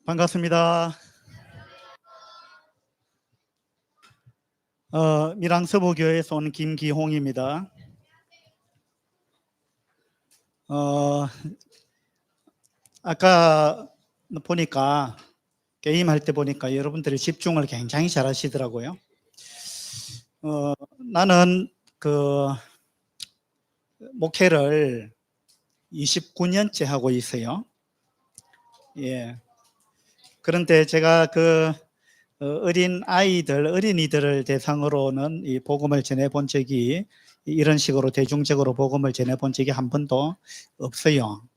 반갑습니다. 밀양서부교회에서 온 김기홍입니다. 아까 보니까 게임할 때 보니까 여러분들이 집중을 굉장히 잘 하시더라고요. 나는 그 목회를 29년째 하고 있어요. 예. 그런데 제가 어린이들을 대상으로는 이 복음을 전해본 적이, 이런 식으로 대중적으로 복음을 전해본 적이 한 번도 없어요.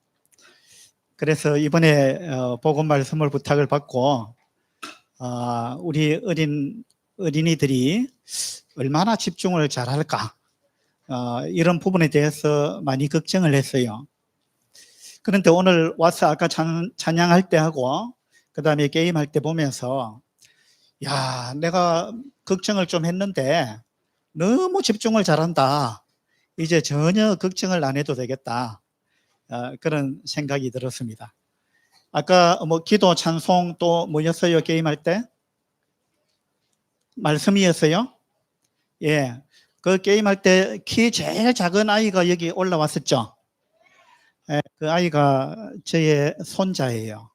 그래서 이번에 복음 말씀을 부탁을 받고 우리 어린이들이 얼마나 집중을 잘할까, 이런 부분에 대해서 많이 걱정을 했어요. 그런데 오늘 와서 아까 찬양할 때 하고 그 다음에 게임할 때 보면서, 야, 내가 걱정을 좀 했는데 너무 집중을 잘한다. 이제 전혀 걱정을 안 해도 되겠다. 그런 생각이 들었습니다. 아까 기도, 찬송 또 뭐였어요? 게임할 때? 말씀이었어요? 예. 그 게임할 때 키 제일 작은 아이가 여기 올라왔었죠? 예, 그 아이가 저의 손자예요.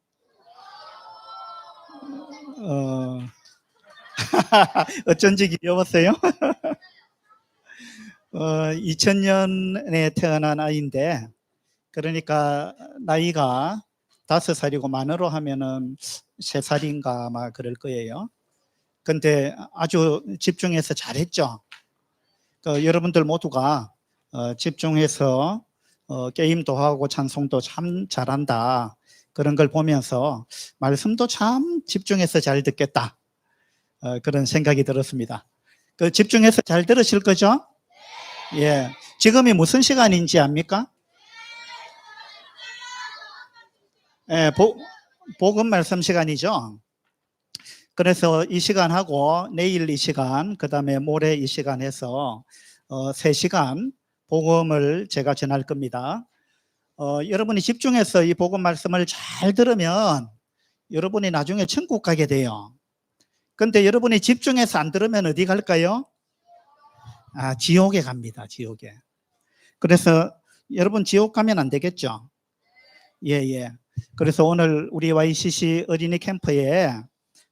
어쩐지 귀여웠어요? 2000년에 태어난 아이인데, 그러니까 나이가 5살이고 만으로 하면은 3살인가 아마 그럴 거예요. 근데 아주 집중해서 잘했죠. 여러분들 모두가 집중해서 게임도 하고 찬송도 참 잘한다. 그런 걸 보면서 말씀도 참 집중해서 잘 듣겠다. 그런 생각이 들었습니다. 집중해서 잘 들으실 거죠? 예. 지금이 무슨 시간인지 압니까? 예, 복음 말씀 시간이죠. 그래서 이 시간하고 내일 이 시간, 그 다음에 모레 이 시간 해서 3시간 복음을 제가 전할 겁니다. 여러분이 집중해서 이 복음 말씀을 잘 들으면 여러분이 나중에 천국 가게 돼요. 근데 여러분이 집중해서 안 들으면 어디 갈까요? 지옥에 갑니다. 지옥에. 그래서 여러분 지옥 가면 안 되겠죠? 예. 그래서 오늘 우리 YCC 어린이 캠프에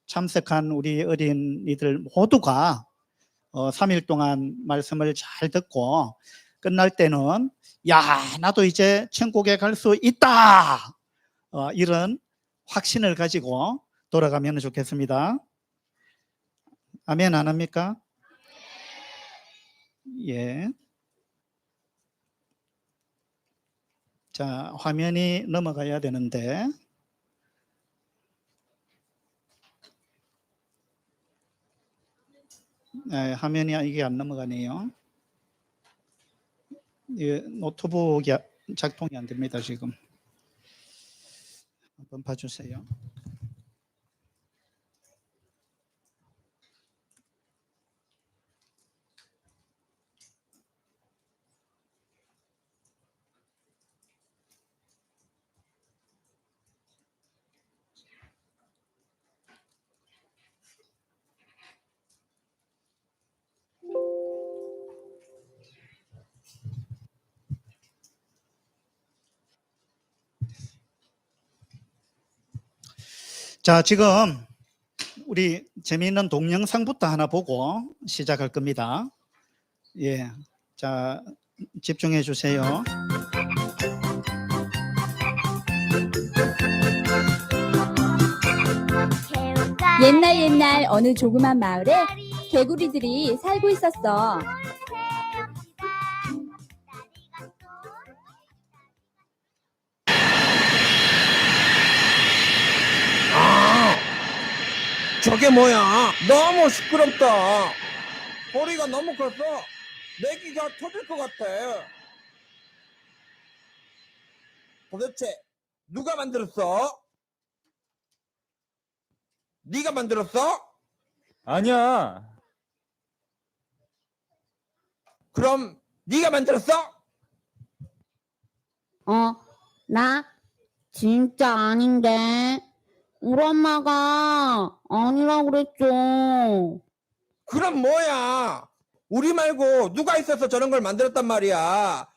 참석한 우리 어린이들 모두가 3일 동안 말씀을 잘 듣고 끝날 때는, 야, 나도 이제 천국에 갈 수 있다, 이런 확신을 가지고 돌아가면 좋겠습니다. 아멘 안 합니까? 예. 자, 화면이 넘어가야 되는데, 화면이 이게 안 넘어가네요. 노트북이 작동이 안 됩니다. 지금 한번 봐주세요. 자, 지금 우리 재미있는 동영상부터 하나 보고 시작할 겁니다. 예, 자, 집중해 주세요. 옛날 어느 조그만 마을에 개구리들이 살고 있었어. 저게 뭐야? 너무 시끄럽다. 소리가 너무 커서 내 귀가 터질 것 같아. 도대체 누가 만들었어? 네가 만들었어? 아니야. 그럼 네가 만들었어? 나 진짜 아닌데. 우리 엄마가 아니라고 그랬죠. 그럼 뭐야? 우리 말고 누가 있어서 저런 걸 만들었단 말이야?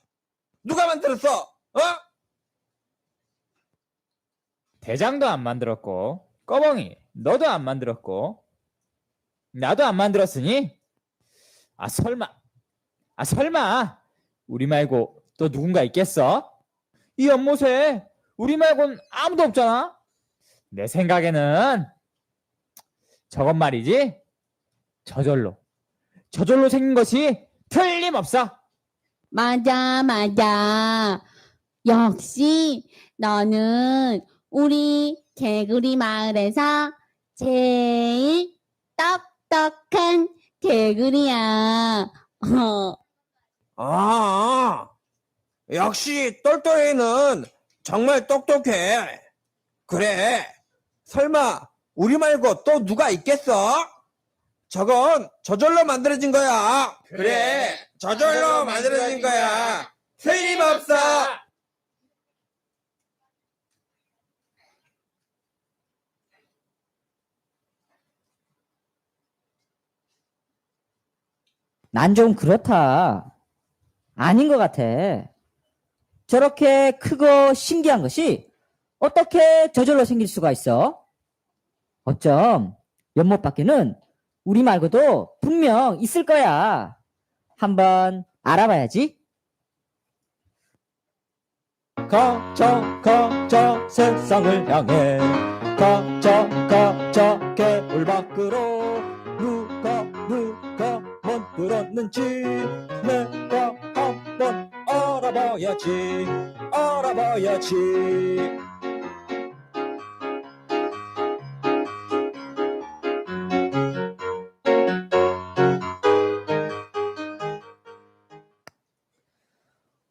누가 만들었어? 어? 대장도 안 만들었고, 꺼벙이, 너도 안 만들었고, 나도 안 만들었으니, 설마, 우리 말고 또 누군가 있겠어? 이 연못에 우리 말고는 아무도 없잖아? 내 생각에는 저건 말이지, 저절로 생긴 것이 틀림없어. 맞아. 역시 너는 우리 개구리 마을에서 제일 똑똑한 개구리야. 아, 역시 똘똘이는 정말 똑똑해. 그래. 설마 우리 말고 또 누가 있겠어? 저건 저절로 만들어진 거야. 그래. 저절로 만들어진 거야. 틀림없어. 난 좀 그렇다. 아닌 것 같아. 저렇게 크고 신기한 것이 어떻게 저절로 생길 수가 있어? 어쩜 연못 밖에는 우리 말고도 분명 있을 거야. 한번 알아봐야지. 가자 세상을 향해 가자 개울 밖으로 누가 만들었는지 내가 한번 알아봐야지.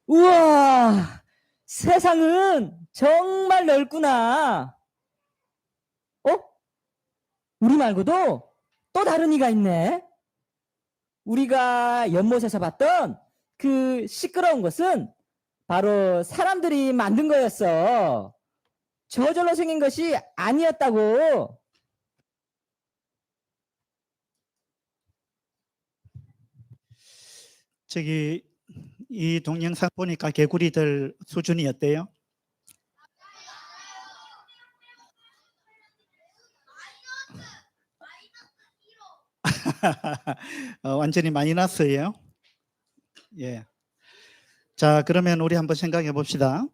우와, 세상은 정말 넓구나. 어? 우리 말고도 또 다른 이가 있네. 우리가 연못에서 봤던 그 시끄러운 것은 바로 사람들이 만든 거였어. 저절로 생긴 것이 아니었다고. 저기 이 동영상 보니까 개구리들 수준이 어때요? 완전히 마이너스예요. 예. 자, 그러면 우리 한번 생각해 봅시다.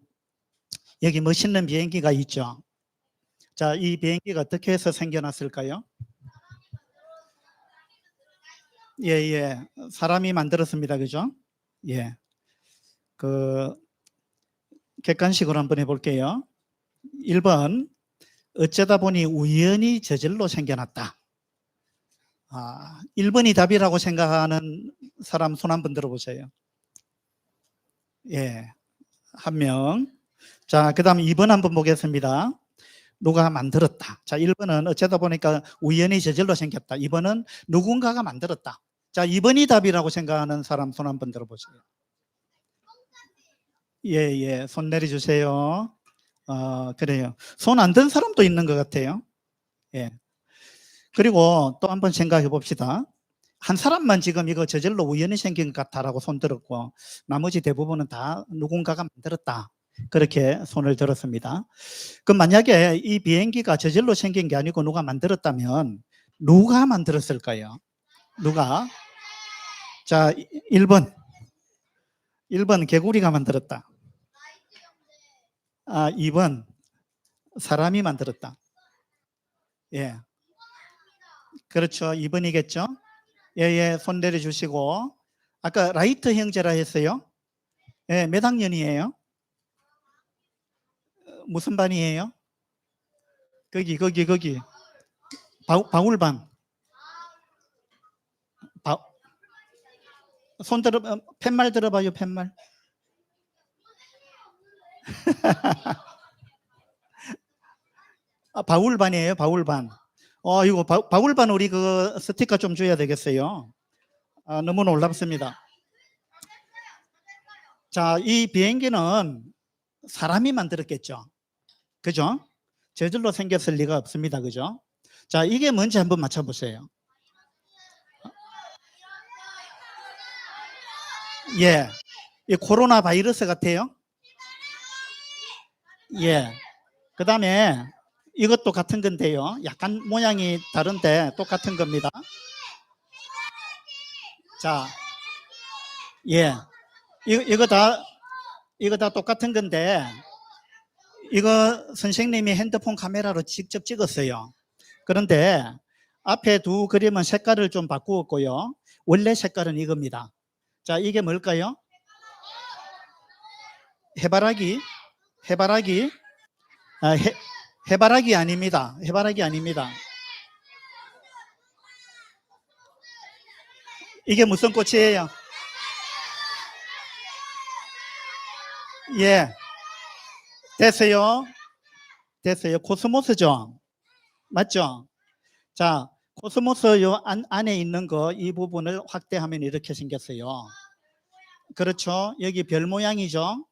여기 멋있는 비행기가 있죠. 자, 이 비행기가 어떻게 해서 생겨났을까요? 예. 사람이 만들었습니다. 그죠? 예. 객관식으로 한번 해볼게요. 1번, 어쩌다 보니 우연히 저절로 생겨났다. 1번이 답이라고 생각하는 사람 손 한번 들어보세요. 예, 한 명. 자, 그 다음 2번 한번 보겠습니다. 누가 만들었다. 자, 1번은 어쩌다 보니까 우연히 저절로 생겼다. 2번은 누군가가 만들었다. 자, 2번이 답이라고 생각하는 사람 손 한번 들어보세요. 예, 손 내려주세요. 그래요. 손 안 든 사람도 있는 것 같아요. 예. 그리고 또 한번 생각해 봅시다. 한 사람만 지금 이거 저절로 우연히 생긴 것 같다라고 손 들었고, 나머지 대부분은 다 누군가가 만들었다. 그렇게 손을 들었습니다. 그럼 만약에 이 비행기가 저절로 생긴 게 아니고 누가 만들었다면 누가 만들었을까요? 누가? 자, 1번 개구리가 만들었다. 2번 사람이 만들었다. 예, 그렇죠. 2번이겠죠. 예, 손 내려주시고. 아까 라이트 형제라 했어요. 예, 몇 학년이에요? 무슨 반이에요? 거기. 바울반. 손 들어, 팻말 들어봐요, 팻말. 바울반이에요, 바울반. 이거 바울반 우리 그 스티커 좀 줘야 되겠어요. 너무 놀랍습니다. 자, 이 비행기는 사람이 만들었겠죠. 그죠? 저절로 생겼을 리가 없습니다. 그죠? 자, 이게 뭔지 한번 맞춰보세요. 예, 이 코로나 바이러스 같아요. 예, 그 다음에 이것도 같은 건데요. 약간 모양이 다른데 똑같은 겁니다. 자, 예, 이거 다 똑같은 건데, 이거 선생님이 핸드폰 카메라로 직접 찍었어요. 그런데 앞에 두 그림은 색깔을 좀 바꾸었고요. 원래 색깔은 이겁니다. 자, 이게 뭘까요? 해바라기? 해바라기 아닙니다. 해바라기 아닙니다. 이게 무슨 꽃이에요? 예. 됐어요. 코스모스죠. 맞죠? 자, 코스모스 요 안에 있는 거 이 부분을 확대하면 이렇게 생겼어요. 그렇죠? 여기 별 모양이죠?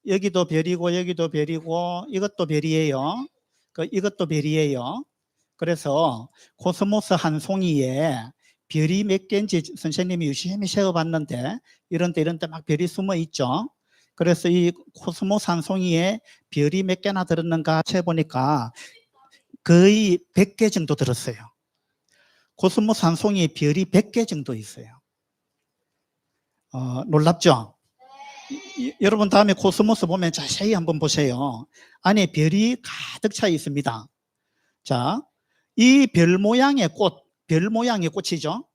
여기도 별이고 여기도 별이고 이것도 별이에요. 이것도 별이에요. 그래서 코스모스 한 송이에 별이 몇 개인지 선생님이 유심히 세어봤는데 이런 데 막 별이 숨어 있죠. 그래서 이 코스모스 한 송이에 별이 몇 개나 들었는가 세보니까 거의 100개 정도 들었어요. 코스모스 한 송이에 별이 100개 정도 있어요. 놀랍죠? 여러분 다음에 코스모스 보면 자세히 한번 보세요. 안에 별이 가득 차 있습니다. 자, 이 별 모양의 꽃, 별 모양의 꽃이죠.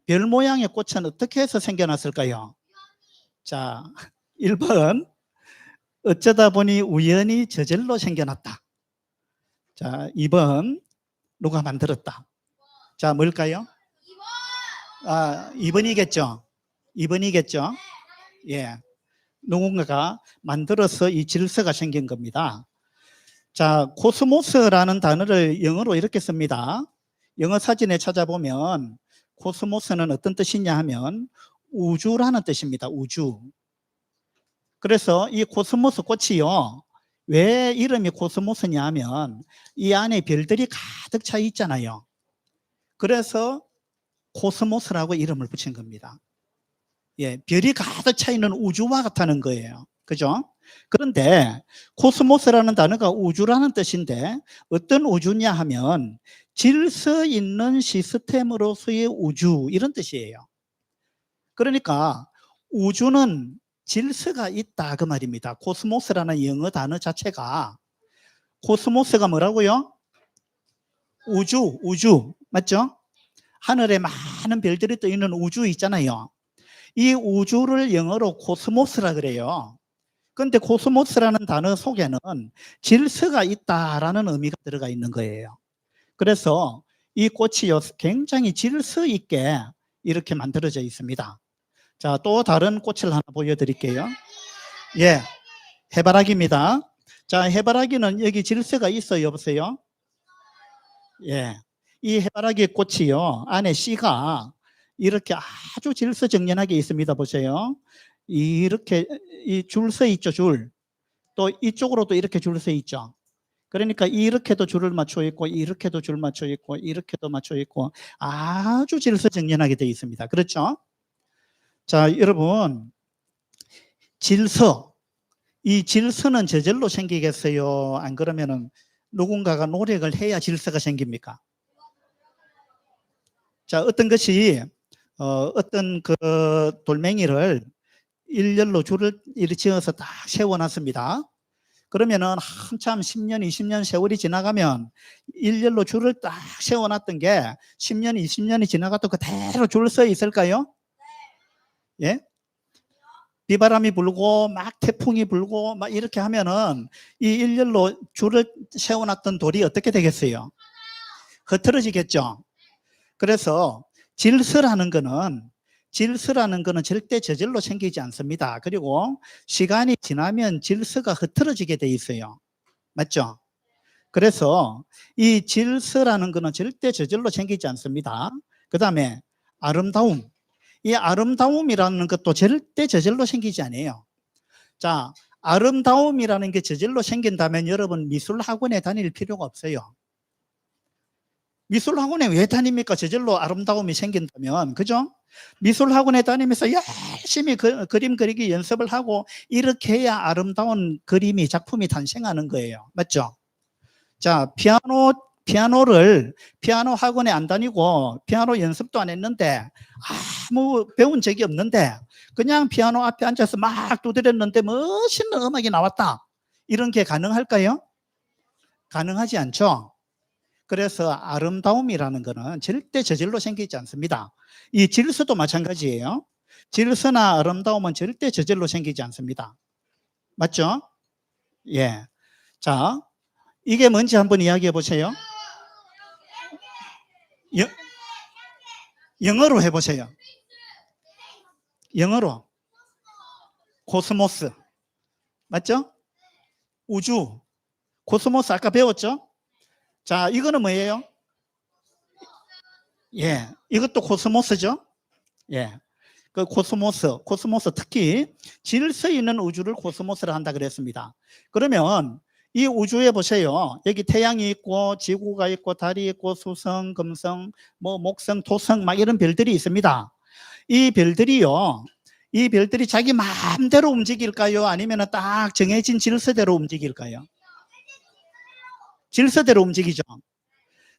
별 모양의 꽃은 어떻게 해서 생겨났을까요? 자, 1번 어쩌다 보니 우연히 저절로 생겨났다. 자, 2번 누가 만들었다. 자, 뭘까요? 2번이겠죠. 2번이겠죠. 예, 누군가가 만들어서 이 질서가 생긴 겁니다. 자, 코스모스라는 단어를 영어로 이렇게 씁니다. 영어 사진에 찾아보면 코스모스는 어떤 뜻이냐 하면 우주라는 뜻입니다. 우주. 그래서 이 코스모스 꽃이요, 왜 이름이 코스모스냐 하면 이 안에 별들이 가득 차 있잖아요. 그래서 코스모스라고 이름을 붙인 겁니다. 예, 별이 가득 차 있는 우주와 같다는 거예요. 그죠? 그런데 코스모스라는 단어가 우주라는 뜻인데 어떤 우주냐 하면 질서 있는 시스템으로서의 우주, 이런 뜻이에요. 그러니까 우주는 질서가 있다 그 말입니다. 코스모스라는 영어 단어 자체가, 코스모스가 뭐라고요? 우주 맞죠? 하늘에 많은 별들이 떠 있는 우주 있잖아요. 이 우주를 영어로 코스모스라 그래요. 그런데 코스모스라는 단어 속에는 질서가 있다라는 의미가 들어가 있는 거예요. 그래서 이 꽃이 굉장히 질서 있게 이렇게 만들어져 있습니다. 자, 또 다른 꽃을 하나 보여드릴게요. 예, 해바라기입니다. 자, 해바라기는 여기 질서가 있어요, 없어요? 예, 이 해바라기 꽃이요, 안에 씨가 이렇게 아주 질서정연하게 있습니다. 보세요. 이렇게 이 줄 서 있죠, 줄. 또 이쪽으로도 이렇게 줄 서 있죠. 그러니까 이렇게도 줄을 맞춰 있고 이렇게도 줄 맞춰 있고 이렇게도 맞춰 있고 아주 질서정연하게 되어 있습니다. 그렇죠? 자, 여러분, 질서, 이 질서는 저절로 생기겠어요? 안 그러면은 누군가가 노력을 해야 질서가 생깁니까? 자, 어떤 것이 어떤 그 돌멩이를 일렬로 줄을 이렇게 지어서 딱 세워놨습니다. 그러면은 한참 10년, 20년 세월이 지나가면 일렬로 줄을 딱 세워놨던 게 10년, 20년이 지나가도 그대로 줄 서 있을까요? 예? 비바람이 불고 막 태풍이 불고 막 이렇게 하면은 이 일렬로 줄을 세워놨던 돌이 어떻게 되겠어요? 흐트러지겠죠. 그래서 질서라는 거는 절대 저절로 생기지 않습니다. 그리고 시간이 지나면 질서가 흐트러지게 돼 있어요. 맞죠? 그래서 이 질서라는 거는 절대 저절로 생기지 않습니다. 그 다음에 아름다움. 이 아름다움이라는 것도 절대 저절로 생기지 않아요. 자, 아름다움이라는 게 저절로 생긴다면 여러분 미술학원에 다닐 필요가 없어요. 미술학원에 왜 다닙니까? 저절로 아름다움이 생긴다면. 그죠? 미술학원에 다니면서 열심히 그림 그리기 연습을 하고 이렇게 해야 아름다운 그림이 작품이 탄생하는 거예요. 맞죠? 자, 피아노 학원에 안 다니고 피아노 연습도 안 했는데 아무 배운 적이 없는데 그냥 피아노 앞에 앉아서 막 두드렸는데 멋있는 음악이 나왔다. 이런 게 가능할까요? 가능하지 않죠. 그래서 아름다움이라는 거는 절대 저절로 생기지 않습니다. 이 질서도 마찬가지예요. 질서나 아름다움은 절대 저절로 생기지 않습니다. 맞죠? 예. 자, 이게 뭔지 한번 이야기해 보세요. 영어로 해보세요. 영어로. 코스모스. 맞죠? 우주. 코스모스 아까 배웠죠? 자, 이거는 뭐예요? 예, 이것도 코스모스죠? 예. 그 코스모스 특히 질서 있는 우주를 코스모스라 한다 그랬습니다. 그러면 이 우주에 보세요. 여기 태양이 있고 지구가 있고 달이 있고 수성, 금성, 뭐 목성, 토성 막 이런 별들이 있습니다. 이 별들이요. 이 별들이 자기 마음대로 움직일까요? 아니면 딱 정해진 질서대로 움직일까요? 질서대로 움직이죠.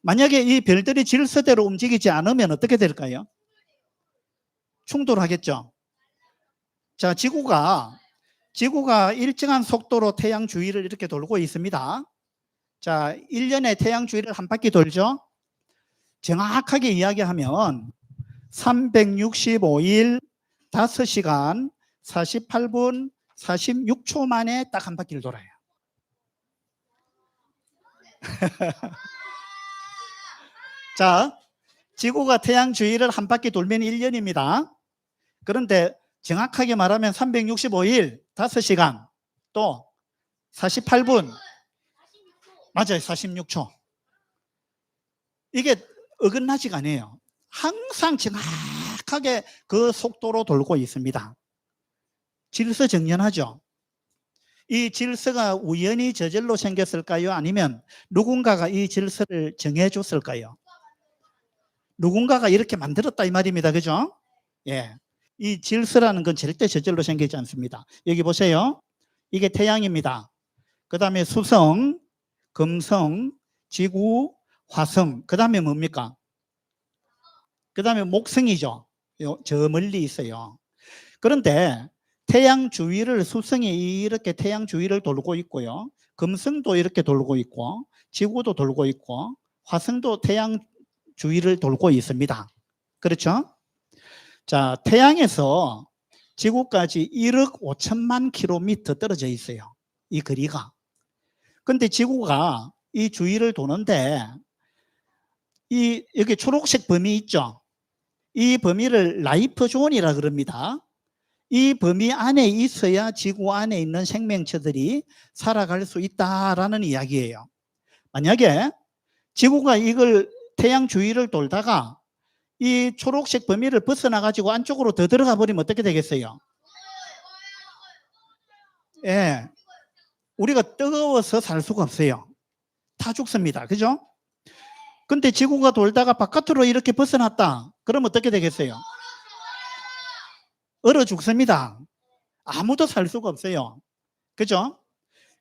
만약에 이 별들이 질서대로 움직이지 않으면 어떻게 될까요? 충돌하겠죠. 자, 지구가 일정한 속도로 태양 주위를 이렇게 돌고 있습니다. 자, 1년에 태양 주위를 한 바퀴 돌죠. 정확하게 이야기하면 365일 5시간 48분 46초 만에 딱 한 바퀴를 돌아요. 자, 지구가 태양 주위를 한 바퀴 돌면 1년입니다. 그런데 정확하게 말하면 365일 5시간 또 48분 맞아요. 46초. 이게 어긋나지가 않아요. 항상 정확하게 그 속도로 돌고 있습니다. 질서정연하죠. 이 질서가 우연히 저절로 생겼을까요? 아니면 누군가가 이 질서를 정해줬을까요? 누군가가 이렇게 만들었다 이 말입니다. 그죠? 예. 이 질서라는 건 절대 저절로 생기지 않습니다. 여기 보세요. 이게 태양입니다. 그 다음에 수성, 금성, 지구, 화성. 그 다음에 뭡니까? 그 다음에 목성이죠. 저 멀리 있어요. 그런데 태양 주위를 수성이 이렇게 태양 주위를 돌고 있고요. 금성도 이렇게 돌고 있고 지구도 돌고 있고 화성도 태양 주위를 돌고 있습니다. 그렇죠? 자, 태양에서 지구까지 1억 5천만 킬로미터 떨어져 있어요. 이 거리가. 근데 지구가 이 주위를 도는데 여기 초록색 범위 있죠? 이 범위를 라이프 존이라 그럽니다. 이 범위 안에 있어야 지구 안에 있는 생명체들이 살아갈 수 있다라는 이야기예요. 만약에 지구가 이걸 태양 주위를 돌다가 이 초록색 범위를 벗어나가지고 안쪽으로 더 들어가 버리면 어떻게 되겠어요? 예. 우리가 뜨거워서 살 수가 없어요. 다 죽습니다. 그죠? 근데 지구가 돌다가 바깥으로 이렇게 벗어났다. 그럼 어떻게 되겠어요? 얼어 죽습니다. 아무도 살 수가 없어요. 그죠?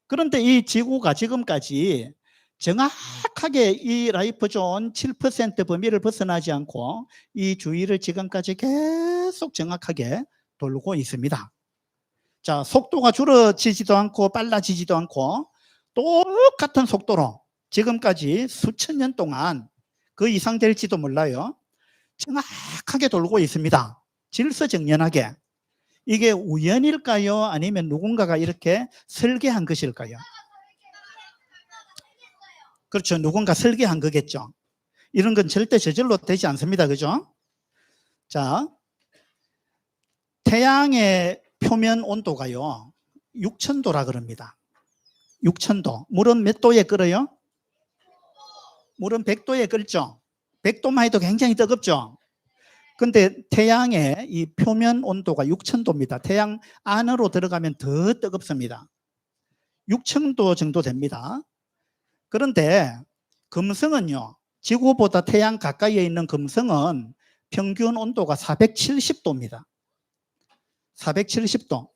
그런데 이 지구가 지금까지 정확하게 이 라이프 존 7% 범위를 벗어나지 않고 이 주위를 지금까지 계속 정확하게 돌고 있습니다. 자, 속도가 줄어지지도 않고 빨라지지도 않고 똑같은 속도로 지금까지 수천 년 동안 그 이상 될지도 몰라요. 정확하게 돌고 있습니다. 질서정연하게. 이게 우연일까요? 아니면 누군가가 이렇게 설계한 것일까요? 그렇죠. 누군가 설계한 거겠죠. 이런 건 절대 저절로 되지 않습니다. 그죠? 자, 태양의 표면 온도가요 6000도라 그럽니다. 6000도. 물은 몇 도에 끓어요? 물은 100도에 끓죠. 100도만 해도 굉장히 뜨겁죠. 근데 태양의 이 표면 온도가 6000도입니다. 태양 안으로 들어가면 더 뜨겁습니다. 6,000도 정도 됩니다. 그런데 금성은요, 지구보다 태양 가까이에 있는 금성은 평균 온도가 470도입니다. 470도.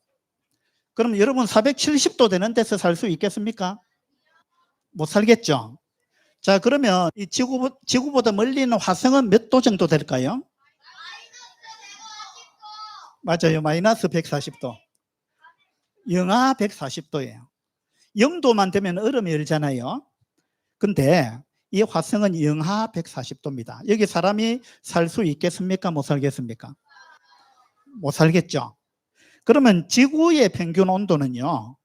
그럼 여러분 470도 되는 데서 살 수 있겠습니까? 못 살겠죠. 자, 그러면 이 지구보다 멀리 있는 화성은 몇 도 정도 될까요? 맞아요. 마이너스 140도. 영하 140도예요. 0도만 되면 얼음이 얼잖아요. 근데 이 화성은 영하 140도입니다. 여기 사람이 살 수 있겠습니까? 못 살겠습니까? 못 살겠죠. 그러면 지구의 평균 온도는요,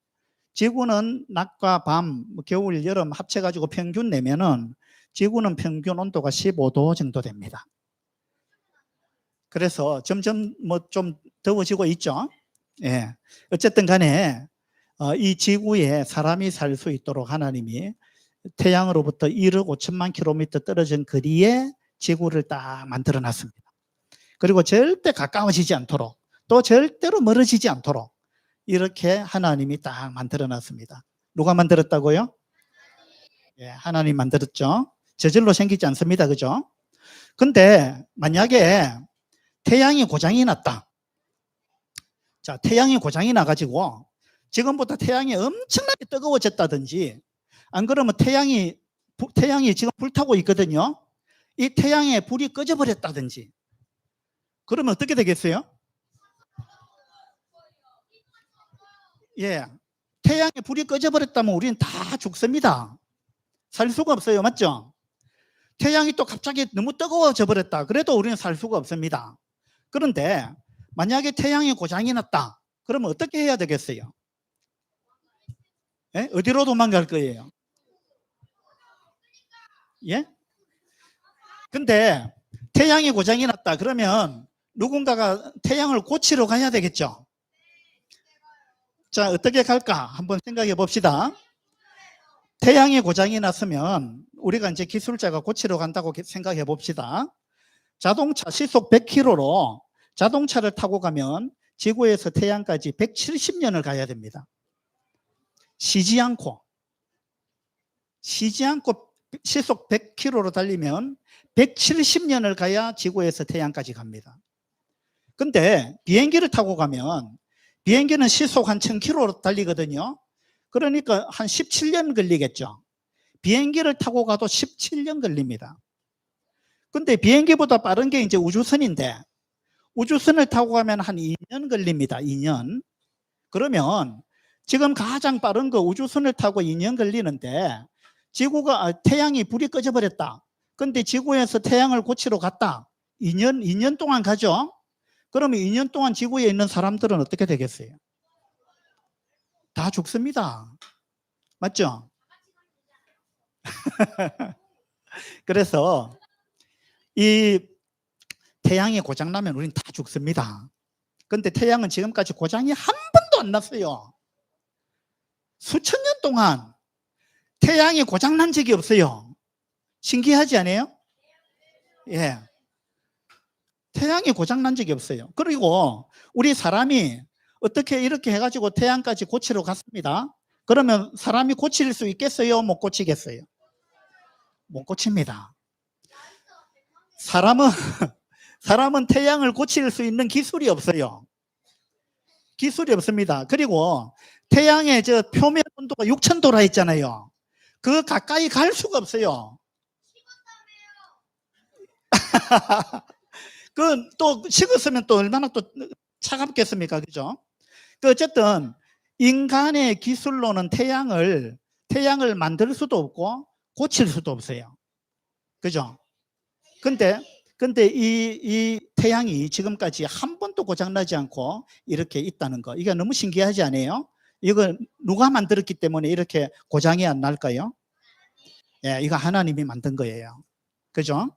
지구는 낮과 밤, 겨울, 여름 합쳐가지고 평균 내면은 지구는 평균 온도가 15도 정도 됩니다. 그래서 점점 좀 더워지고 있죠. 예. 어쨌든 간에 이 지구에 사람이 살 수 있도록 하나님이 태양으로부터 1억 5천만 킬로미터 떨어진 거리에 지구를 딱 만들어 놨습니다. 그리고 절대 가까워지지 않도록 또 절대로 멀어지지 않도록 이렇게 하나님이 딱 만들어 놨습니다. 누가 만들었다고요? 예, 하나님 만들었죠. 저절로 생기지 않습니다. 그죠? 근데 만약에 태양이 고장이 났다. 자, 태양이 고장이 나가지고 지금보다 태양이 엄청나게 뜨거워졌다든지 안 그러면 태양이 지금 불타고 있거든요. 이 태양에 불이 꺼져버렸다든지 그러면 어떻게 되겠어요? 예, 태양에 불이 꺼져버렸다면 우리는 다 죽습니다. 살 수가 없어요. 맞죠? 태양이 또 갑자기 너무 뜨거워져 버렸다. 그래도 우리는 살 수가 없습니다. 그런데 만약에 태양이 고장이 났다. 그러면 어떻게 해야 되겠어요? 예? 어디로 도망갈 거예요? 예? 근데 태양이 고장이 났다. 그러면 누군가가 태양을 고치러 가야 되겠죠? 자, 어떻게 갈까? 한번 생각해 봅시다. 태양이 고장이 났으면 우리가 이제 기술자가 고치러 간다고 생각해 봅시다. 자동차 시속 100km로 자동차를 타고 가면 지구에서 태양까지 170년을 가야 됩니다. 쉬지 않고 시속 100km로 달리면 170년을 가야 지구에서 태양까지 갑니다. 근데 비행기를 타고 가면 비행기는 시속 한 1000km로 달리거든요. 그러니까 한 17년 걸리겠죠. 비행기를 타고 가도 17년 걸립니다. 근데 비행기보다 빠른 게 이제 우주선인데 우주선을 타고 가면 한 2년 걸립니다. 2년. 그러면 지금 가장 빠른 거 우주선을 타고 2년 걸리는데 태양이 불이 꺼져버렸다. 근데 지구에서 태양을 고치러 갔다. 2년 동안 가죠. 그러면 2년 동안 지구에 있는 사람들은 어떻게 되겠어요? 다 죽습니다. 맞죠? 그래서 이 태양이 고장나면 우리는 다 죽습니다. 근데 태양은 지금까지 고장이 한 번도 안 났어요. 수천 년 동안 태양이 고장난 적이 없어요. 신기하지 않아요? 예. 태양이 고장난 적이 없어요. 그리고 우리 사람이 어떻게 이렇게 해가지고 태양까지 고치러 갔습니다. 그러면 사람이 고칠 수 있겠어요? 못 고치겠어요? 못 고칩니다. 사람은 태양을 고칠 수 있는 기술이 없어요. 기술이 없습니다. 그리고 태양의 저 표면 온도가 6000도라 했잖아요. 그 가까이 갈 수가 없어요. 그 또 식었으면 또 얼마나 또 차갑겠습니까? 그죠? 어쨌든 인간의 기술로는 태양을 만들 수도 없고 고칠 수도 없어요. 그죠? 근데 이 태양이 지금까지 한 번도 고장나지 않고 이렇게 있다는 거, 이게 너무 신기하지 않아요? 이거 누가 만들었기 때문에 이렇게 고장이 안 날까요? 예, 이거 하나님이 만든 거예요. 그죠?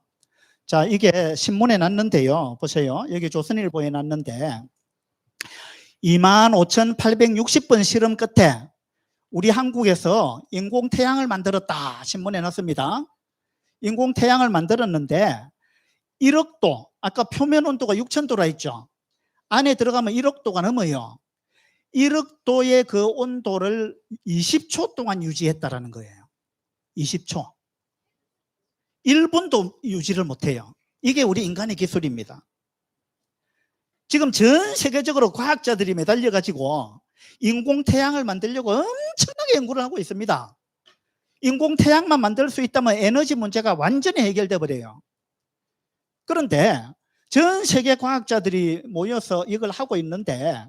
자, 이게 신문에 났는데요. 보세요. 여기 조선일보에 났는데 25,860번 실험 끝에 우리 한국에서 인공태양을 만들었다. 신문에 났습니다. 인공태양을 만들었는데 1억도, 아까 표면 온도가 6000도라 했죠. 안에 들어가면 1억도가 넘어요. 1억 도의 그 온도를 20초 동안 유지했다라는 거예요. 20초. 1분도 유지를 못해요. 이게 우리 인간의 기술입니다. 지금 전 세계적으로 과학자들이 매달려 가지고 인공태양을 만들려고 엄청나게 연구를 하고 있습니다. 인공태양만 만들 수 있다면 에너지 문제가 완전히 해결돼 버려요. 그런데 전 세계 과학자들이 모여서 이걸 하고 있는데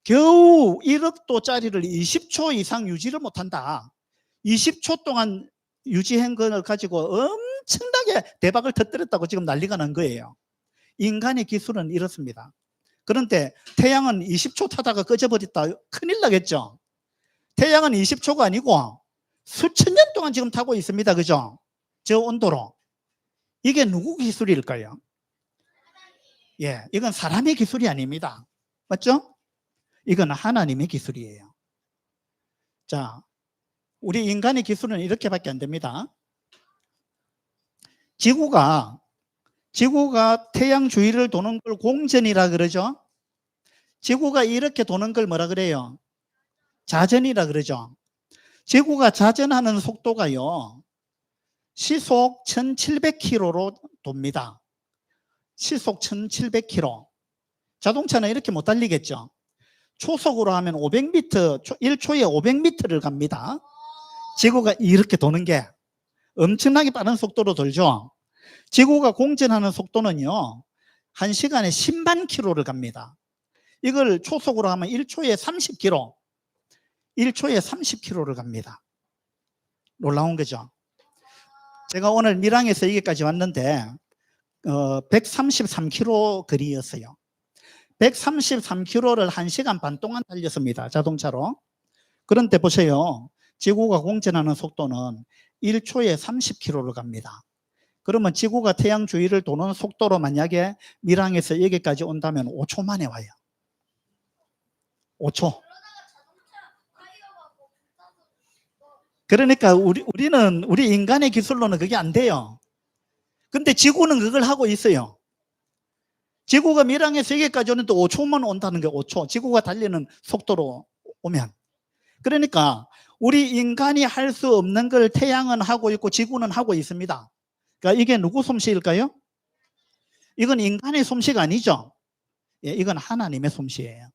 겨우 1억 도짜리를 20초 이상 유지를 못한다. 20초 동안 유지한 걸 가지고 엄청나게 대박을 터뜨렸다고 지금 난리가 난 거예요. 인간의 기술은 이렇습니다. 그런데 태양은 20초 타다가 꺼져버렸다. 큰일 나겠죠. 태양은 20초가 아니고 수천 년 동안 지금 타고 있습니다. 그죠? 저 온도로. 이게 누구 기술일까요? 예, 이건 사람의 기술이 아닙니다. 맞죠? 이건 하나님의 기술이에요. 자, 우리 인간의 기술은 이렇게밖에 안 됩니다. 지구가 태양 주위를 도는 걸 공전이라 그러죠. 지구가 이렇게 도는 걸 뭐라 그래요? 자전이라 그러죠. 지구가 자전하는 속도가요, 시속 1700km로 돕니다. 시속 1700km. 자동차는 이렇게 못 달리겠죠. 초속으로 하면 500m, 1초에 500m를 갑니다. 지구가 이렇게 도는 게 엄청나게 빠른 속도로 돌죠. 지구가 공전하는 속도는요, 1시간에 10만 킬로를 갑니다. 이걸 초속으로 하면 1초에 30km, 1초에 30km를 갑니다. 놀라운 거죠. 제가 오늘 밀양에서 여기까지 왔는데 133km 거리였어요. 133km를 1시간 반 동안 달렸습니다. 자동차로. 그런데 보세요. 지구가 공전하는 속도는 1초에 30km를 갑니다. 그러면 지구가 태양 주위를 도는 속도로 만약에 밀양에서 여기까지 온다면 5초 만에 와요. 5초. 그러니까 우리 인간의 기술로는 그게 안 돼요. 근데 지구는 그걸 하고 있어요. 지구가 밀양에서 여기까지 오는데 5초만 온다는 게 5초. 지구가 달리는 속도로 오면. 그러니까 우리 인간이 할 수 없는 걸 태양은 하고 있고 지구는 하고 있습니다. 그러니까 이게 누구 솜씨일까요? 이건 인간의 솜씨가 아니죠. 예, 이건 하나님의 솜씨예요.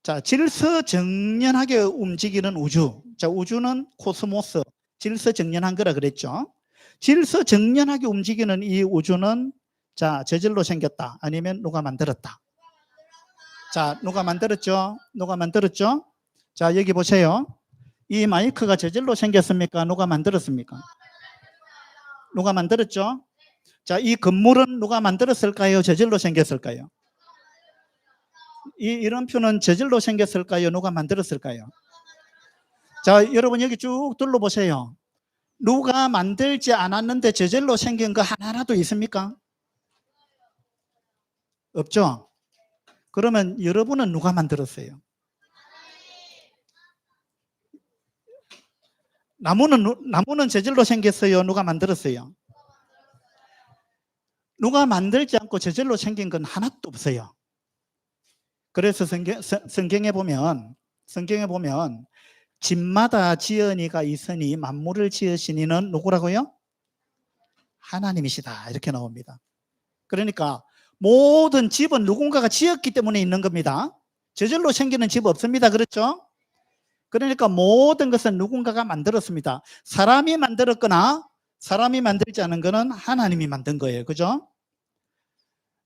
자, 질서정연하게 움직이는 우주. 자, 우주는 코스모스, 질서정연한 거라 그랬죠. 질서정연하게 움직이는 이 우주는 자, 저절로 생겼다. 아니면 누가 만들었다. 자, 누가 만들었죠? 누가 만들었죠? 자, 여기 보세요. 이 마이크가 저절로 생겼습니까? 누가 만들었습니까? 누가 만들었죠? 자, 이 건물은 누가 만들었을까요? 저절로 생겼을까요? 이 이름표는 저절로 생겼을까요? 누가 만들었을까요? 자, 여러분 여기 쭉 둘러보세요. 누가 만들지 않았는데 저절로 생긴 거 하나라도 있습니까? 없죠? 그러면 여러분은 누가 만들었어요? 나무는 저절로 생겼어요? 누가 만들었어요? 누가 만들지 않고 저절로 생긴 건 하나도 없어요. 그래서 성경에 보면 집마다 지은이가 있으니 만물을 지으시니는 누구라고요? 하나님이시다. 이렇게 나옵니다. 그러니까 모든 집은 누군가가 지었기 때문에 있는 겁니다. 저절로 생기는 집 없습니다. 그렇죠? 그러니까 모든 것은 누군가가 만들었습니다. 사람이 만들었거나 사람이 만들지 않은 것은 하나님이 만든 거예요. 그죠?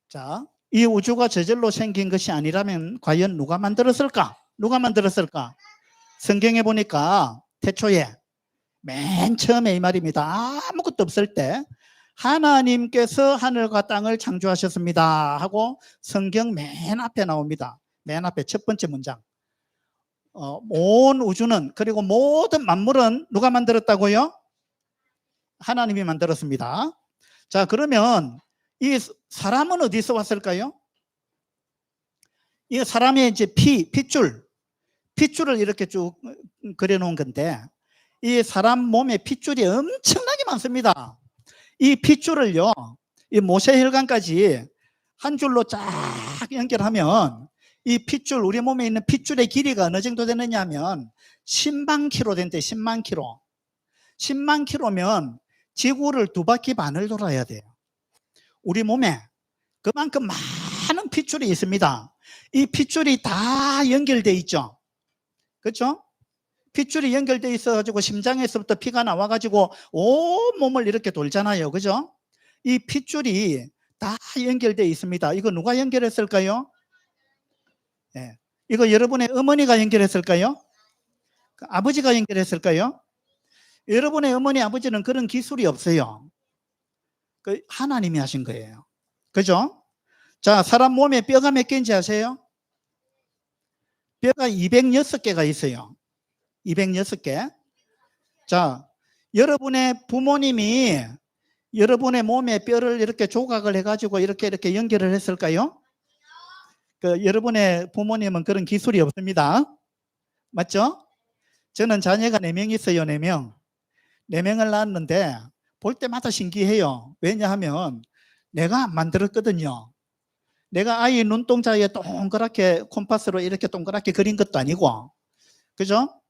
자, 이 우주가 저절로 생긴 것이 아니라면 과연 누가 만들었을까? 누가 만들었을까? 성경에 보니까 태초에 맨 처음에 이 말입니다. 아무것도 없을 때 하나님께서 하늘과 땅을 창조하셨습니다 하고 성경 맨 앞에 나옵니다. 맨 앞에 첫 번째 문장. 온 우주는, 그리고 모든 만물은 누가 만들었다고요? 하나님이 만들었습니다. 자, 그러면 이 사람은 어디서 왔을까요? 이 사람의 이제 핏줄을 이렇게 쭉 그려놓은 건데, 이 사람 몸에 핏줄이 엄청나게 많습니다. 이 핏줄을요, 이 모세혈관까지 한 줄로 쫙 연결하면 이 핏줄, 우리 몸에 있는 핏줄의 길이가 어느 정도 되느냐 하면 10만 킬로 된대. 10만 킬로. 10만 킬로면 지구를 2바퀴 반을 돌아야 돼요. 우리 몸에 그만큼 많은 핏줄이 있습니다. 이 핏줄이 다 연결돼 있죠. 그렇죠? 핏줄이 연결돼 있어가지고 심장에서부터 피가 나와가지고 온 몸을 이렇게 돌잖아요. 그죠? 이 핏줄이 다 연결돼 있습니다. 이거 누가 연결했을까요? 예. 이거 여러분의 어머니가 연결했을까요? 아버지가 연결했을까요? 여러분의 어머니, 아버지는 그런 기술이 없어요. 그 하나님이 하신 거예요. 그죠? 자, 사람 몸에 뼈가 몇 개인지 아세요? 뼈가 206개가 있어요. 206개. 자, 여러분의 부모님이 여러분의 몸에 뼈를 이렇게 조각을 해가지고 이렇게 연결을 했을까요? 여러분의 부모님은 그런 기술이 없습니다. 맞죠? 저는 자녀가 4명 있어요. 4명. 4명을 낳았는데 볼 때마다 신기해요. 왜냐하면 내가 안 만들었거든요. 내가 아이 눈동자에 동그랗게 콤파스로 이렇게 동그랗게 그린 것도 아니고, 그죠?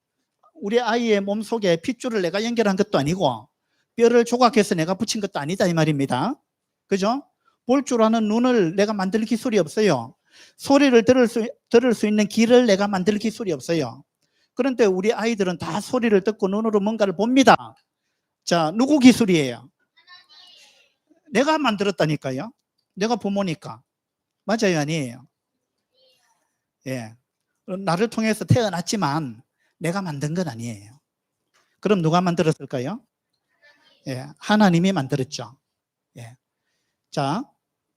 우리 아이의 몸속에 핏줄을 내가 연결한 것도 아니고, 뼈를 조각해서 내가 붙인 것도 아니다 이 말입니다. 그죠? 볼 줄 아는 눈을 내가 만들 기술이 없어요. 소리를 들을 수 있는 귀를 내가 만들 기술이 없어요. 그런데 우리 아이들은 다 소리를 듣고 눈으로 뭔가를 봅니다. 자, 누구 기술이에요? 내가 만들었다니까요. 내가 부모니까. 맞아요, 아니에요? 예. 나를 통해서 태어났지만 내가 만든 건 아니에요. 그럼 누가 만들었을까요? 예, 하나님이 만들었죠. 예. 자,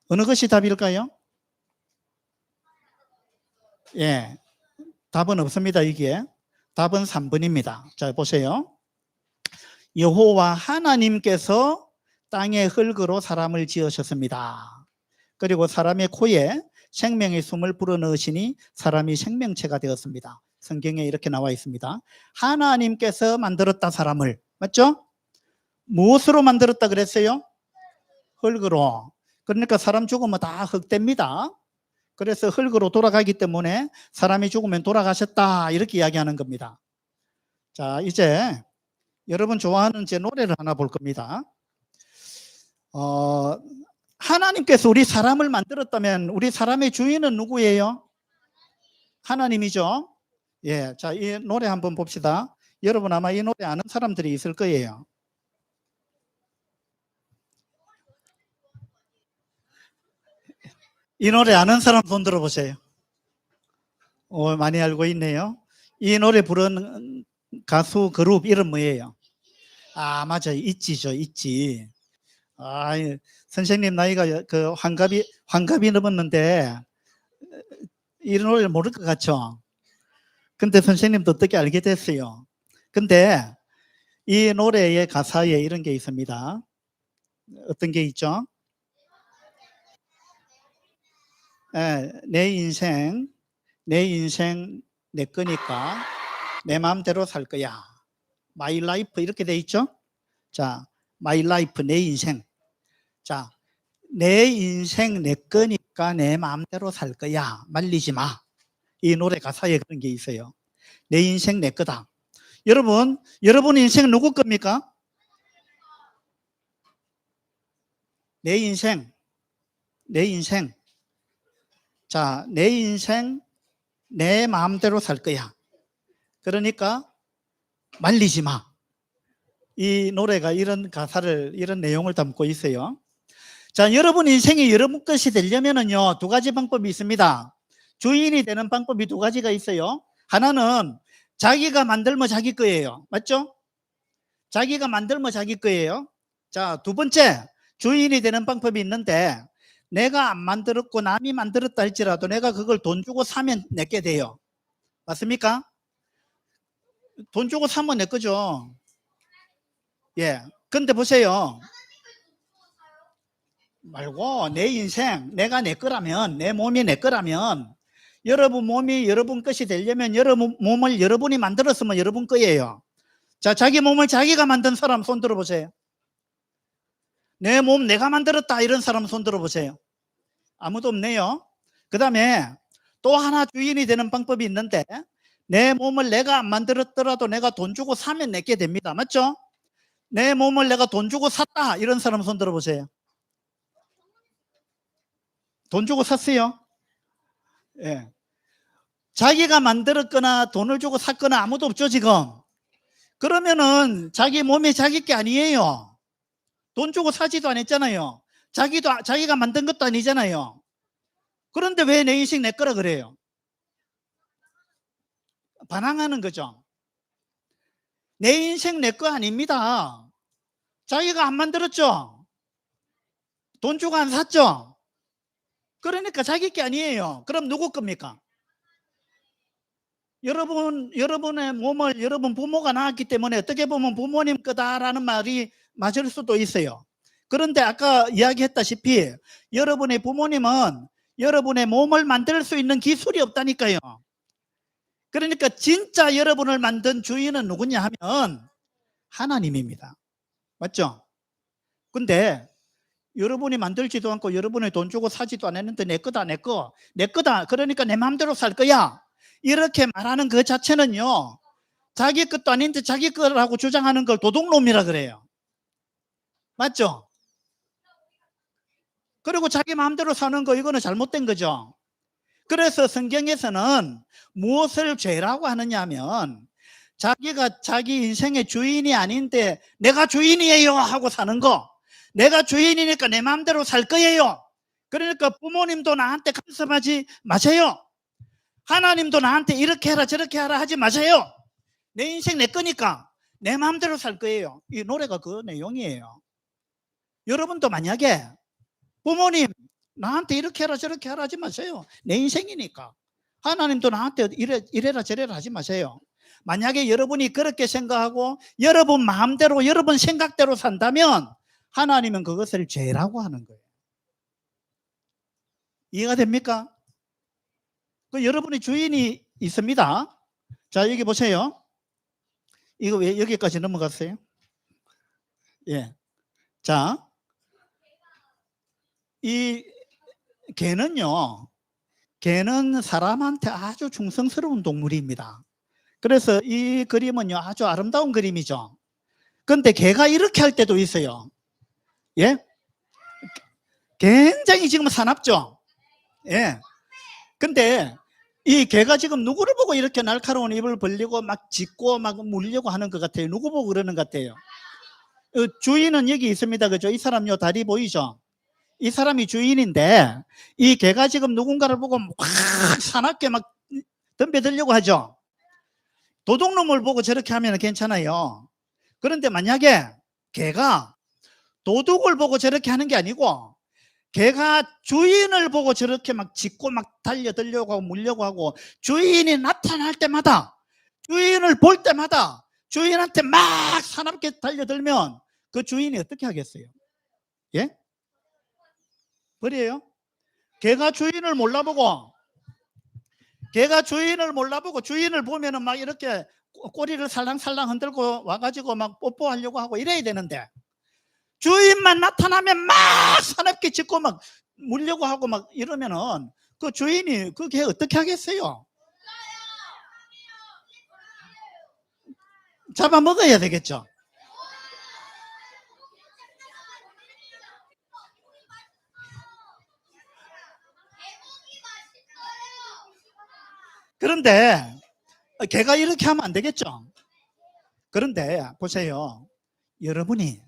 어느 것이 답일까요? 예. 답은 없습니다, 이게. 답은 3번입니다. 자, 보세요. 여호와 하나님께서 땅의 흙으로 사람을 지으셨습니다. 그리고 사람의 코에 생명의 숨을 불어넣으시니 사람이 생명체가 되었습니다. 성경에 이렇게 나와 있습니다. 하나님께서 만들었다, 사람을. 맞죠? 무엇으로 만들었다 그랬어요? 흙으로. 그러니까 사람 죽으면 다 흙됩니다. 그래서 흙으로 돌아가기 때문에 사람이 죽으면 돌아가셨다, 이렇게 이야기하는 겁니다. 자, 이제 여러분 좋아하는 제 노래를 하나 볼 겁니다. 하나님께서 우리 사람을 만들었다면 우리 사람의 주인은 누구예요? 하나님이죠. 예, 자, 이 노래 한번 봅시다. 여러분 아마 이 노래 아는 사람들이 있을 거예요. 이 노래 아는 사람 손 들어보세요. 많이 알고 있네요. 이 노래 부른 가수 그룹 이름 뭐예요? 아, 맞아요. 있지죠, 있지. 아, 선생님 나이가 그 환갑이 넘었는데 이 노래를 모를 것 같죠? 근데 선생님도 어떻게 알게 됐어요? 근데 이 노래의 가사에 이런 게 있습니다. 어떤 게 있죠? 내 인생 내 거니까 내 마음대로 살 거야. My life 이렇게 돼 있죠? 자, my life 내 인생. 자, 내 인생 내 거니까 내 마음대로 살 거야. 말리지 마. 이 노래 가사에 그런 게 있어요. 내 인생 내 거다. 여러분 인생 누구 겁니까? 내 인생. 자, 내 인생 내 마음대로 살 거야. 그러니까 말리지 마. 이 노래가 이런 가사를, 이런 내용을 담고 있어요. 자, 여러분 인생이 여러분 것이 되려면은요, 2가지 방법이 있습니다. 주인이 되는 방법이 2가지가 있어요. 하나는 자기가 만들면 자기 거예요. 맞죠? 자기가 만들면 자기 거예요. 자, 2번째, 주인이 되는 방법이 있는데 내가 안 만들었고 남이 만들었다 할지라도 내가 그걸 돈 주고 사면 내게 돼요. 맞습니까? 돈 주고 사면 내 거죠. 예. 근데 보세요. 말고 내 인생, 내가 내 거라면, 내 몸이 내 거라면, 여러분 몸이 여러분 것이 되려면 여러분 몸을 여러분이 만들었으면 여러분 거예요. 자, 자기 몸을 자기가 만든 사람 손 들어보세요. 내 몸 내가 만들었다 이런 사람 손 들어보세요. 아무도 없네요. 그 다음에 또 하나 주인이 되는 방법이 있는데, 내 몸을 내가 안 만들었더라도 내가 돈 주고 사면 내게 됩니다. 맞죠? 내 몸을 내가 돈 주고 샀다, 이런 사람 손 들어보세요. 돈 주고 샀어요? 예. 자기가 만들었거나 돈을 주고 샀거나 아무도 없죠 지금. 그러면은 자기 몸이 자기 게 아니에요. 돈 주고 사지도 않았잖아요. 자기가 만든 것도 아니잖아요. 그런데 왜 내 인생 내 거라 그래요? 반항하는 거죠. 내 인생 내 거 아닙니다. 자기가 안 만들었죠. 돈 주고 안 샀죠. 그러니까 자기 게 아니에요. 그럼 누구 겁니까? 여러분의 몸을 여러분 부모가 낳았기 때문에 어떻게 보면 부모님 거다라는 말이 맞을 수도 있어요. 그런데 아까 이야기했다시피 여러분의 부모님은 여러분의 몸을 만들 수 있는 기술이 없다니까요. 그러니까 진짜 여러분을 만든 주인은 누구냐 하면 하나님입니다. 맞죠? 근데 여러분이 만들지도 않고 여러분이 돈 주고 사지도 않았는데 내 거다, 내 거다. 그러니까 내 마음대로 살 거야. 이렇게 말하는 그 자체는요, 자기 것도 아닌데 자기 거라고 주장하는 걸 도둑놈이라 그래요. 맞죠? 그리고 자기 마음대로 사는 거, 이거는 잘못된 거죠. 그래서 성경에서는 무엇을 죄라고 하느냐 하면, 자기가 자기 인생의 주인이 아닌데 내가 주인이에요 하고 사는 거, 내가 주인이니까 내 마음대로 살 거예요. 그러니까 부모님도 나한테 간섭하지 마세요. 하나님도 나한테 이렇게 해라 저렇게 하라 하지 마세요. 내 인생 내 거니까 내 마음대로 살 거예요. 이 노래가 그 내용이에요. 여러분도 만약에 부모님 나한테 이렇게 해라 저렇게 하라 하지 마세요. 내 인생이니까. 하나님도 나한테 이래라 저래라 하지 마세요. 만약에 여러분이 그렇게 생각하고 여러분 마음대로 여러분 생각대로 산다면 하나님은 그것을 죄라고 하는 거예요. 이해가 됩니까? 그 여러분의 주인이 있습니다. 자, 여기 보세요. 이거 왜 여기까지 넘어갔어요? 예. 자, 이 개는요, 개는 사람한테 아주 충성스러운 동물입니다. 그래서 이 그림은요, 아주 아름다운 그림이죠. 그런데 개가 이렇게 할 때도 있어요. 예? 굉장히 지금 사납죠? 예. 근데 이 개가 지금 누구를 보고 이렇게 날카로운 입을 벌리고 막 짖고 막 물려고 하는 것 같아요? 누구 보고 그러는 것 같아요? 주인은 여기 있습니다. 그죠? 이 사람 요 다리 보이죠? 이 사람이 주인인데 이 개가 지금 누군가를 보고 확 사납게 막 덤벼들려고 하죠. 도둑놈을 보고 저렇게 하면 괜찮아요. 그런데 만약에 개가 도둑을 보고 저렇게 하는 게 아니고 개가 주인을 보고 저렇게 막 짖고 막 달려들려고 하고 물려고 하고, 주인이 나타날 때마다, 주인을 볼 때마다 주인한테 막 사납게 달려들면 그 주인이 어떻게 하겠어요? 예? 버려요? 개가 주인을 몰라보고 주인을 보면은 막 이렇게 꼬리를 살랑살랑 흔들고 와가지고 막 뽀뽀하려고 하고 이래야 되는데, 주인만 나타나면 막 사납게 짖고 막 물려고 하고 막 이러면은 그 주인이 그 개 어떻게 하겠어요? 잡아먹어야 되겠죠. 그런데 개가 이렇게 하면 안 되겠죠. 그런데 보세요. 여러분이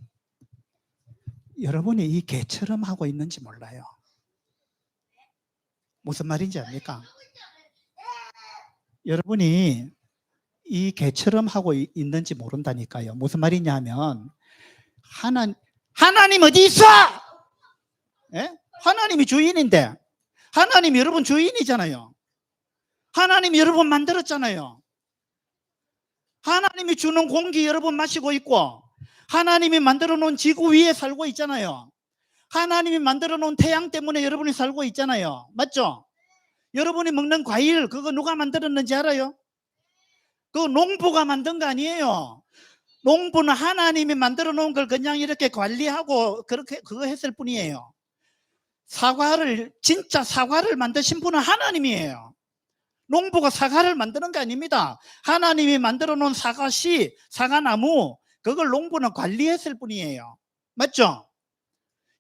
이 개처럼 하고 있는지 몰라요. 무슨 말인지 압니까? 여러분이 이 개처럼 하고 있는지 모른다니까요. 무슨 말이냐 하면 하나님 어디 있어? 예? 하나님이 주인인데, 하나님 여러분 주인이잖아요. 하나님이 여러분 만들었잖아요. 하나님이 주는 공기 여러분 마시고 있고, 하나님이 만들어 놓은 지구 위에 살고 있잖아요. 하나님이 만들어 놓은 태양 때문에 여러분이 살고 있잖아요. 맞죠? 여러분이 먹는 과일, 그거 누가 만들었는지 알아요? 그거 농부가 만든 거 아니에요. 농부는 하나님이 만들어 놓은 걸 그냥 이렇게 관리하고 그거 했을 뿐이에요. 진짜 사과를 만드신 분은 하나님이에요. 농부가 사과를 만드는 게 아닙니다. 하나님이 만들어 놓은 사과씨, 사과나무, 그걸 농부는 관리했을 뿐이에요. 맞죠?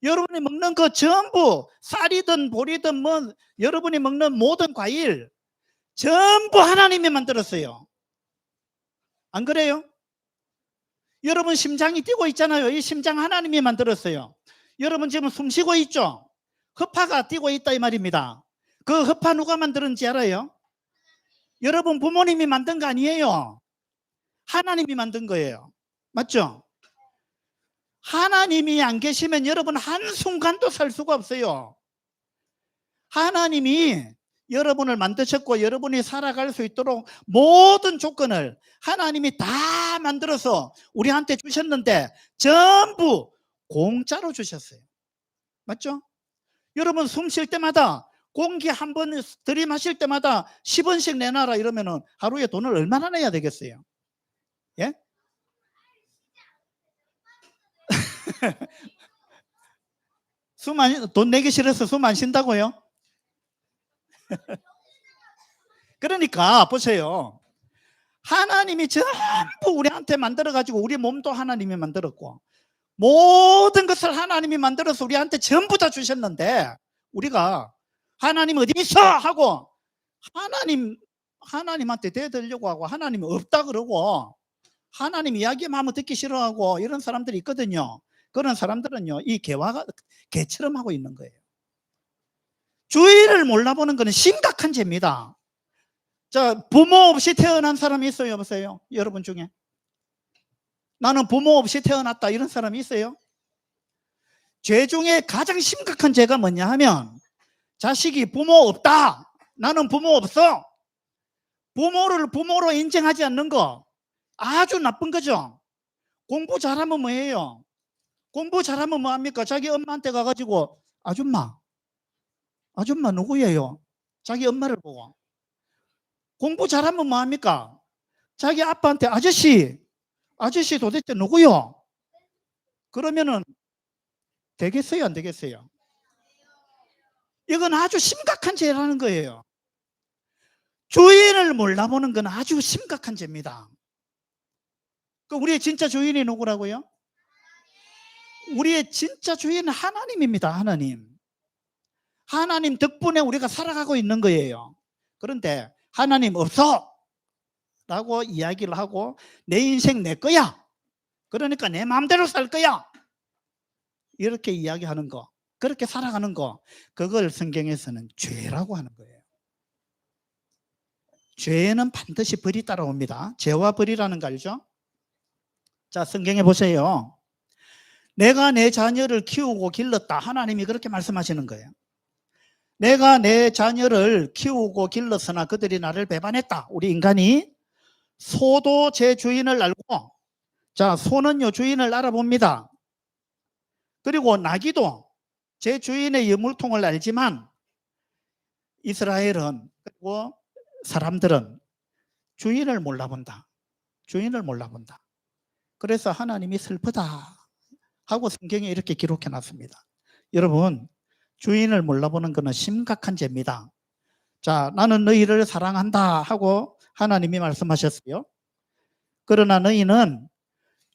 여러분이 먹는 거 전부 쌀이든 보리든 뭐 여러분이 먹는 모든 과일 전부 하나님이 만들었어요. 안 그래요? 여러분 심장이 뛰고 있잖아요. 이 심장 하나님이 만들었어요. 여러분 지금 숨 쉬고 있죠? 허파가 뛰고 있다 이 말입니다. 그 허파 누가 만들었는지 알아요? 여러분 부모님이 만든 거 아니에요. 하나님이 만든 거예요. 맞죠? 하나님이 안 계시면 여러분 한순간도 살 수가 없어요. 하나님이 여러분을 만드셨고 여러분이 살아갈 수 있도록 모든 조건을 하나님이 다 만들어서 우리한테 주셨는데 전부 공짜로 주셨어요. 맞죠? 여러분 숨 쉴 때마다 공기 한 번 들이마실 때마다 10원씩 내놔라 이러면은 하루에 돈을 얼마나 내야 되겠어요? 예? 돈 내기 싫어서 숨 안 쉰다고요? 그러니까 보세요. 하나님이 전부 우리한테 만들어 가지고 우리 몸도 하나님이 만들었고 모든 것을 하나님이 만들어서 우리한테 전부 다 주셨는데 우리가 하나님 어디 있어? 하고 하나님한테 대들려고 하고 하나님 없다 그러고 하나님 이야기만 하면 듣기 싫어하고 이런 사람들이 있거든요. 그런 사람들은요 이 개처럼 하고 있는 거예요. 주의를 몰라보는 것은 심각한 죄입니다. 자, 부모 없이 태어난 사람이 있어요 없어요? 여러분 중에 나는 부모 없이 태어났다 이런 사람이 있어요? 죄 중에 가장 심각한 죄가 뭐냐 하면 자식이 부모 없다, 나는 부모 없어, 부모를 부모로 인정하지 않는 거 아주 나쁜 거죠. 공부 잘하면 뭐예요? 공부 잘하면 뭐합니까? 자기 엄마한테 가가지고 아줌마 누구예요? 자기 엄마를 보고. 공부 잘하면 뭐합니까? 자기 아빠한테 아저씨 도대체 누구요? 그러면은 되겠어요 안 되겠어요? 이건 아주 심각한 죄라는 거예요. 주인을 몰라보는 건 아주 심각한 죄입니다. 그 우리의 진짜 주인이 누구라고요? 우리의 진짜 주인은 하나님입니다. 하나님 덕분에 우리가 살아가고 있는 거예요. 그런데 하나님 없어 라고 이야기를 하고 내 인생 내 거야, 그러니까 내 마음대로 살 거야 이렇게 이야기하는 거, 그렇게 살아가는 거, 그걸 성경에서는 죄라고 하는 거예요. 죄는 반드시 벌이 따라옵니다. 죄와 벌이라는 거 알죠? 자, 성경에 보세요. 내가 내 자녀를 키우고 길렀다, 하나님이 그렇게 말씀하시는 거예요. 내가 내 자녀를 키우고 길렀으나 그들이 나를 배반했다. 우리 인간이 소도 제 주인을 알고, 자, 소는요 주인을 알아봅니다. 그리고 나귀도 제 주인의 유물통을 알지만 이스라엘은, 그리고 사람들은 주인을 몰라본다. 그래서 하나님이 슬프다 하고 성경에 이렇게 기록해 놨습니다. 여러분, 주인을 몰라보는 것은 심각한 죄입니다. 자, 나는 너희를 사랑한다 하고 하나님이 말씀하셨어요. 그러나 너희는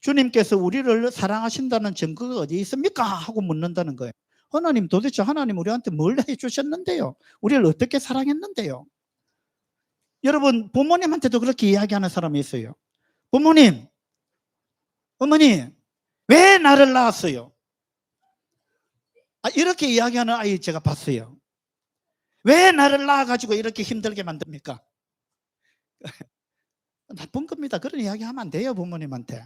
주님께서 우리를 사랑하신다는 증거가 어디 있습니까? 하고 묻는다는 거예요. 하나님, 도대체 하나님 우리한테 뭘 해주셨는데요? 우리를 어떻게 사랑했는데요? 여러분, 부모님한테도 그렇게 이야기하는 사람이 있어요. 부모님, 어머니, 왜 나를 낳았어요? 이렇게 이야기하는 아이 제가 봤어요. 왜 나를 낳아가지고 이렇게 힘들게 만듭니까? 나쁜 겁니다. 그런 이야기 하면 안 돼요, 부모님한테.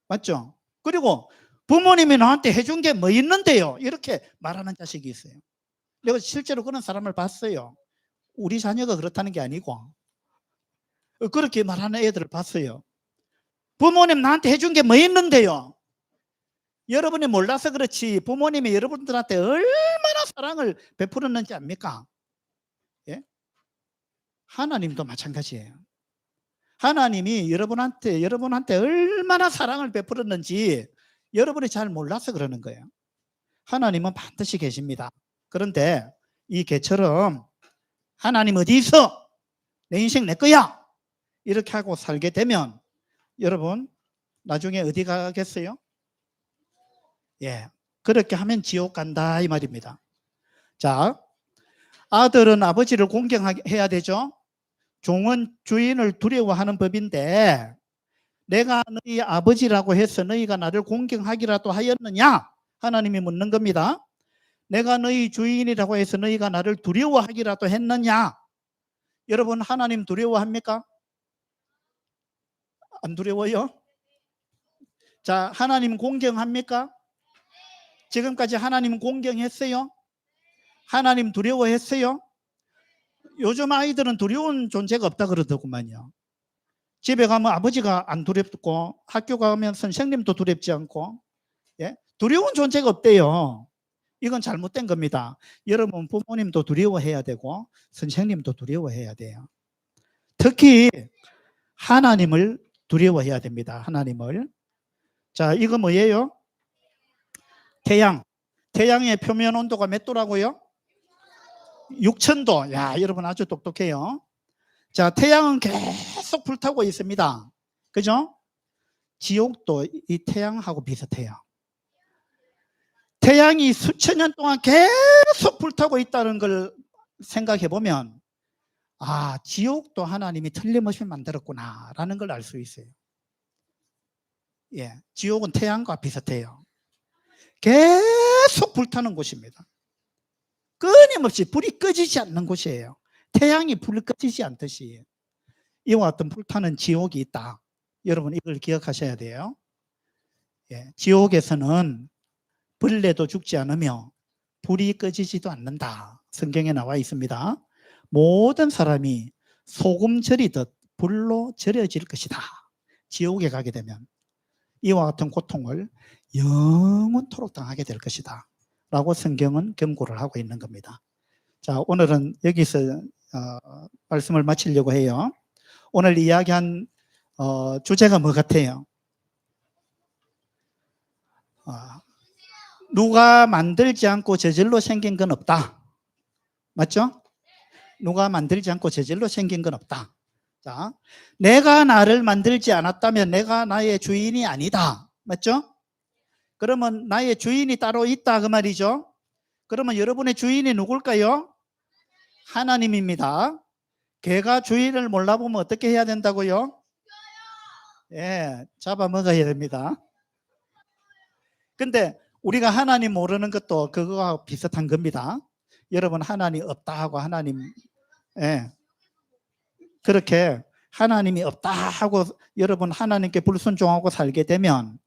맞죠? 그리고 부모님이 나한테 해준 게 뭐 있는데요? 이렇게 말하는 자식이 있어요. 내가 실제로 그런 사람을 봤어요. 우리 자녀가 그렇다는 게 아니고 그렇게 말하는 애들을 봤어요. 부모님 나한테 해준 게 뭐 있는데요? 여러분이 몰라서 그렇지 부모님이 여러분들한테 얼마나 사랑을 베풀었는지 압니까? 예? 하나님도 마찬가지예요. 하나님이 여러분한테 얼마나 사랑을 베풀었는지 여러분이 잘 몰라서 그러는 거예요. 하나님은 반드시 계십니다. 그런데 이 개처럼 하나님 어디 있어? 내 인생 내 거야. 이렇게 하고 살게 되면 여러분 나중에 어디 가겠어요? 예, 그렇게 하면 지옥 간다 이 말입니다. 자, 아들은 아버지를 공경해야 되죠. 종은 주인을 두려워하는 법인데 내가 너희 아버지라고 해서 너희가 나를 공경하기라도 하였느냐? 하나님이 묻는 겁니다. 내가 너희 주인이라고 해서 너희가 나를 두려워하기라도 했느냐? 여러분 하나님 두려워합니까? 안 두려워요? 자, 하나님 공경합니까? 지금까지 하나님 공경했어요? 하나님 두려워했어요? 요즘 아이들은 두려운 존재가 없다 그러더구만요. 집에 가면 아버지가 안 두렵고 학교 가면 선생님도 두렵지 않고, 예? 두려운 존재가 없대요. 이건 잘못된 겁니다. 여러분 부모님도 두려워해야 되고 선생님도 두려워해야 돼요. 특히 하나님을 두려워해야 됩니다. 하나님을. 자, 이거 뭐예요? 태양. 태양의 표면 온도가 몇 도라고요? 6000도. 야, 여러분 아주 똑똑해요. 자, 태양은 계속 불타고 있습니다. 그죠? 지옥도 이 태양하고 비슷해요. 태양이 수천 년 동안 계속 불타고 있다는 걸 생각해 보면 아, 지옥도 하나님이 틀림없이 만들었구나 라는 걸 알 수 있어요. 예, 지옥은 태양과 비슷해요. 계속 불타는 곳입니다. 끊임없이 불이 꺼지지 않는 곳이에요. 태양이 불이 꺼지지 않듯이 이와 같은 불타는 지옥이 있다. 여러분 이걸 기억하셔야 돼요. 예, 지옥에서는 벌레도 죽지 않으며 불이 꺼지지도 않는다. 성경에 나와 있습니다. 모든 사람이 소금 절이듯 불로 절여질 것이다. 지옥에 가게 되면 이와 같은 고통을 영원토록 당하게 될 것이다 라고 성경은 경고를 하고 있는 겁니다. 자, 오늘은 여기서 말씀을 마치려고 해요. 오늘 이야기한 주제가 뭐 같아요? 누가 만들지 않고 저절로 생긴 건 없다. 맞죠? 누가 만들지 않고 저절로 생긴 건 없다. 자, 내가 나를 만들지 않았다면 내가 나의 주인이 아니다. 맞죠? 그러면 나의 주인이 따로 있다 그 말이죠. 그러면 여러분의 주인이 누굴까요? 하나님입니다. 개가 주인을 몰라보면 어떻게 해야 된다고요? 예, 잡아먹어야 됩니다. 근데 우리가 하나님 모르는 것도 그거와 비슷한 겁니다. 여러분 하나님 없다 하고 하나님, 예, 그렇게 하나님이 없다 하고 여러분 하나님께 불순종하고 살게 되면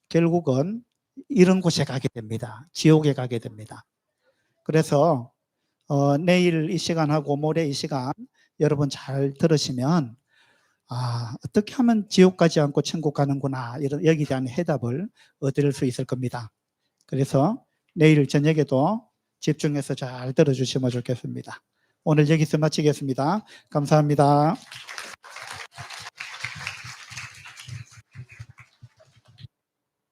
결국은 이런 곳에 가게 됩니다. 지옥에 가게 됩니다. 그래서 내일 이 시간하고 모레 이 시간 여러분 잘 들으시면 아, 어떻게 하면 지옥 가지 않고 천국 가는구나 이런 여기에 대한 해답을 얻을 수 있을 겁니다. 그래서 내일 저녁에도 집중해서 잘 들어주시면 좋겠습니다. 오늘 여기서 마치겠습니다. 감사합니다.